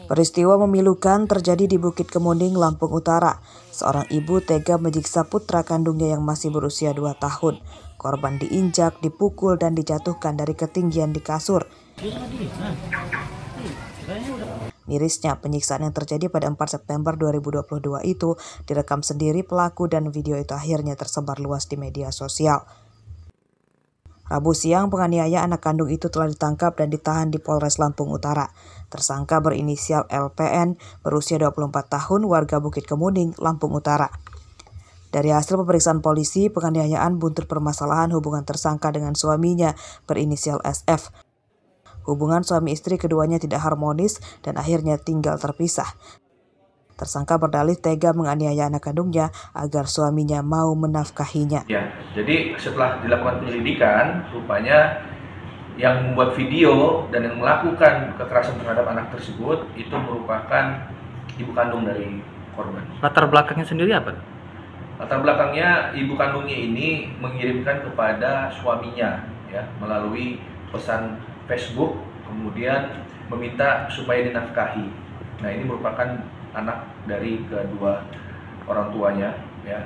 Peristiwa memilukan terjadi di Bukit Kemuning, Lampung Utara. Seorang ibu tega menyiksa putra kandungnya yang masih berusia 2 tahun. Korban diinjak, dipukul, dan dijatuhkan dari ketinggian di kasur. Mirisnya, penyiksaan yang terjadi pada 4 September 2022 itu direkam sendiri pelaku dan video itu akhirnya tersebar luas di media sosial. Rabu siang, penganiaya anak kandung itu telah ditangkap dan ditahan di Polres Lampung Utara. Tersangka berinisial LPN, berusia 24 tahun, warga Bukit Kemuning, Lampung Utara. Dari hasil pemeriksaan polisi, penganiayaan buntut permasalahan hubungan tersangka dengan suaminya berinisial SF. Hubungan suami istri keduanya tidak harmonis dan akhirnya tinggal terpisah. Tersangka berdalih tega menganiaya anak kandungnya agar suaminya mau menafkahinya. Ya, jadi setelah dilakukan penyelidikan, rupanya yang membuat video dan yang melakukan kekerasan terhadap anak tersebut itu merupakan ibu kandung dari korban. Latar belakangnya sendiri apa? Latar belakangnya ibu kandungnya ini mengirimkan kepada suaminya ya melalui pesan Facebook, kemudian meminta supaya dinafkahi. Nah, ini merupakan anak dari kedua orang tuanya ya,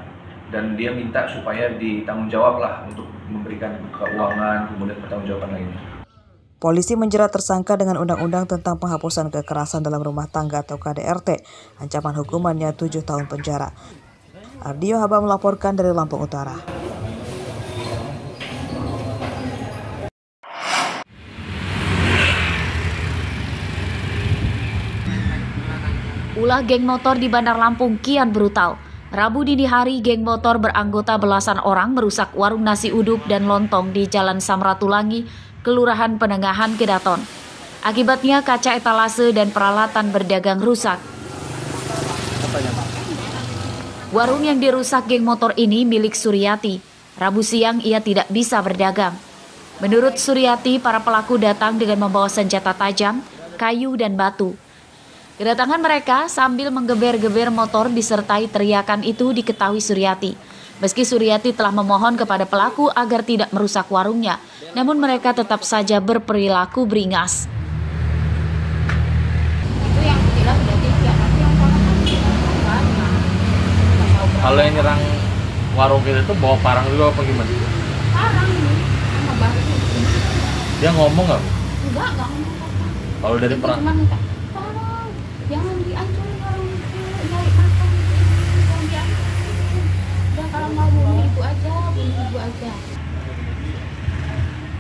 dan dia minta supaya ditanggungjawablah untuk memberikan keuangan, kemudian pertanggungjawaban lainnya. Polisi menjerat tersangka dengan undang-undang tentang penghapusan kekerasan dalam rumah tangga atau KDRT. Ancaman hukumannya 7 tahun penjara. Ardio Haba melaporkan dari Lampung Utara. Ulah geng motor di Bandar Lampung kian brutal. Rabu dini hari, geng motor beranggota belasan orang merusak warung nasi uduk dan lontong di Jalan Samratulangi, Kelurahan Penengahan, Kedaton. Akibatnya kaca etalase dan peralatan berdagang rusak. Warung yang dirusak geng motor ini milik Suryati. Rabu siang ia tidak bisa berdagang. Menurut Suryati, para pelaku datang dengan membawa senjata tajam, kayu, dan batu. Kedatangan mereka sambil menggeber-geber motor disertai teriakan itu diketahui Suryati. Meski Suryati telah memohon kepada pelaku agar tidak merusak warungnya, namun mereka tetap saja berperilaku beringas. Itu yang jelas berarti yang Kalau yang nyerang warung itu bawa parang juga apa gimana? parang sama batu. Dia ngomong nggak? Enggak ngomong apa. Kalau dari perang? Cuma minta tolong, jangan dihancurin warung itu, nyari makan itu, jangan dihancurin. Udah kalau mau bunuh ibu aja.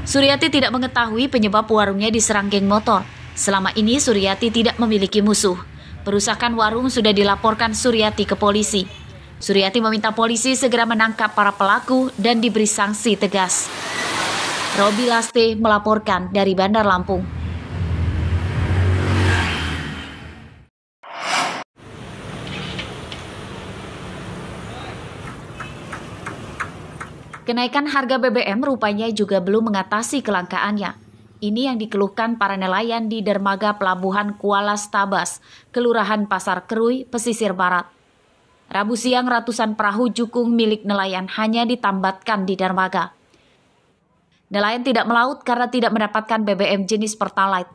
Suryati tidak mengetahui penyebab warungnya diserang geng motor. Selama ini Suryati tidak memiliki musuh. Perusakan warung sudah dilaporkan Suryati ke polisi. Suryati meminta polisi segera menangkap para pelaku dan diberi sanksi tegas. Robi Laste melaporkan dari Bandar Lampung. Kenaikan harga BBM rupanya juga belum mengatasi kelangkaannya. Ini yang dikeluhkan para nelayan di dermaga pelabuhan Kuala Stabas, Kelurahan Pasar Kerui, Pesisir Barat. Rabu siang ratusan perahu jukung milik nelayan hanya ditambatkan di dermaga. Nelayan tidak melaut karena tidak mendapatkan BBM jenis Pertalite.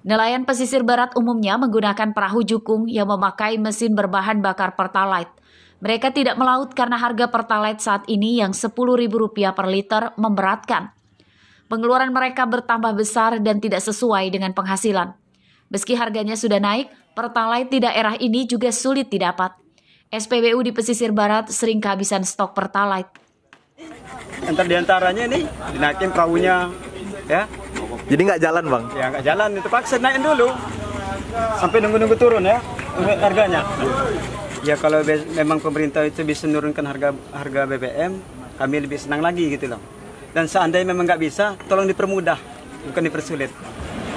Nelayan pesisir barat umumnya menggunakan perahu jukung yang memakai mesin berbahan bakar Pertalite. Mereka tidak melaut karena harga Pertalite saat ini yang Rp10.000 per liter memberatkan. Pengeluaran mereka bertambah besar dan tidak sesuai dengan penghasilan. Meski harganya sudah naik, Pertalite di daerah ini juga sulit didapat. SPBU di pesisir barat sering kehabisan stok Pertalite. Di antaranya ini dinaikin perahunya, ya. Jadi nggak jalan, Bang? Ya nggak jalan, itu paksa naikin dulu. Sampai nunggu-nunggu turun ya, harganya. Ya kalau memang pemerintah itu bisa menurunkan harga BBM, kami lebih senang lagi gitu loh. Dan seandainya memang nggak bisa, tolong dipermudah, bukan dipersulit.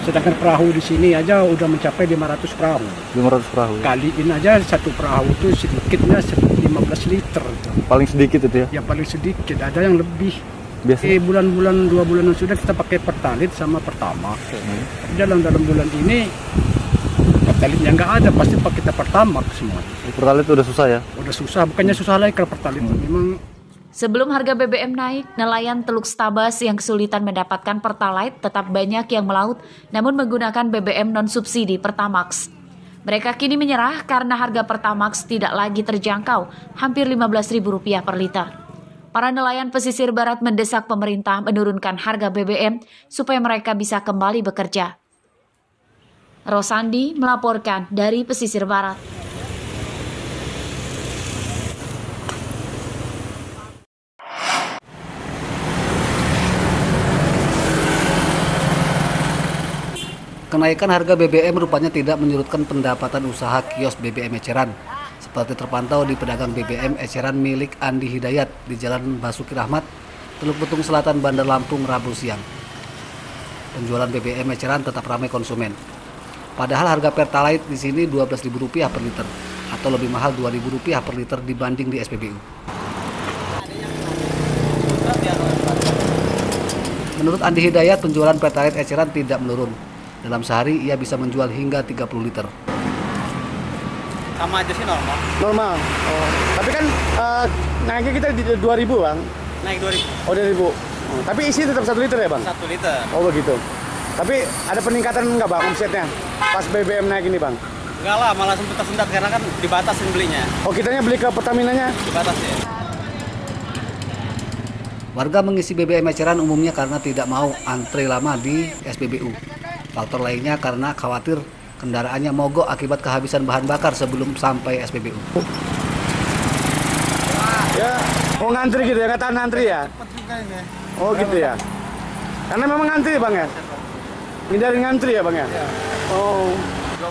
Sedangkan perahu di sini aja udah mencapai 500 perahu. 500 perahu. Kaliin aja satu perahu itu sedikitnya 15 liter. Paling sedikit itu ya? Ya paling sedikit, ada yang lebih. Biasanya? Bulan-bulan 2 bulanan sudah kita pakai Pertalite sama Pertamax. Dalam bulan ini Pertalite yang nggak ada, pasti pakai kita Pertamax semua. Pertalite udah susah ya? Udah susah, bukannya susah lagi kalau Pertalite. Memang Sebelum harga BBM naik, nelayan Teluk Stabas yang kesulitan mendapatkan Pertalite tetap banyak yang melaut namun menggunakan BBM non-subsidi Pertamax. Mereka kini menyerah karena harga Pertamax tidak lagi terjangkau, hampir Rp15.000 per liter. Para nelayan pesisir barat mendesak pemerintah menurunkan harga BBM supaya mereka bisa kembali bekerja. Rosandi melaporkan dari pesisir barat. Kenaikan harga BBM rupanya tidak menyurutkan pendapatan usaha kios BBM eceran. Seperti terpantau di pedagang BBM eceran milik Andi Hidayat di Jalan Basuki Rahmat, Teluk Betung Selatan, Bandar Lampung, Rabu siang. Penjualan BBM eceran tetap ramai konsumen. Padahal harga Pertalite di sini Rp12.000 per liter, atau lebih mahal Rp2.000 per liter dibanding di SPBU. Menurut Andi Hidayat, penjualan Pertalite eceran tidak menurun. Dalam sehari ia bisa menjual hingga 30 liter. Sama aja sih normal. Normal. Oh. Tapi kan naiknya kita di 2.000 bang. Naik 2.000. Oh 2.000. Oh. Tapi isi tetap 1 liter ya bang? 1 liter. Oh begitu. Tapi ada peningkatan nggak bang omsetnya pas BBM naik ini bang? Enggak lah, malah sendat karena kan dibatasin belinya. Oh kitanya beli ke Pertamina-nya? Dibatasin. Warga mengisi BBM eceran umumnya karena tidak mau antre lama di SPBU. Faktor lainnya karena khawatir kendaraannya mogok akibat kehabisan bahan bakar sebelum sampai SPBU. Ya, mau ngantri gitu ya, kata ngantri ya? Oh gitu ya? Karena memang ngantri bang ya? Hindari ngantri ya bang ya? Oh.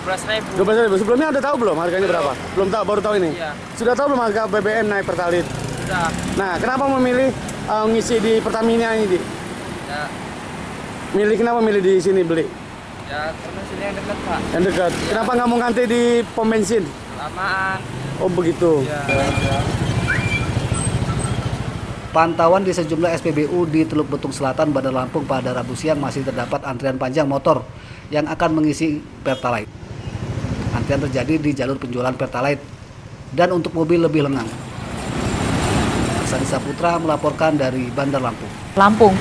12.000. 12.000. Sebelumnya udah tahu belum harganya berapa? Belum tahu, baru tahu ini? Iya. Sudah tahu belum harga BBM naik Pertalite? Sudah. Nah, kenapa memilih ngisi di Pertamina ini? Ya. Kenapa milih di sini beli? Ya, karena sini yang dekat Pak. Yang dekat. Ya. Kenapa nggak mau ngantri di pom bensin? Lamaan. Oh begitu. Ya. Pantauan di sejumlah SPBU di Teluk Betung Selatan, Bandar Lampung pada Rabu siang masih terdapat antrian panjang motor yang akan mengisi Pertalite. Antrian terjadi di jalur penjualan Pertalite dan untuk mobil lebih lengang. Sandi Saputra melaporkan dari Bandar Lampung.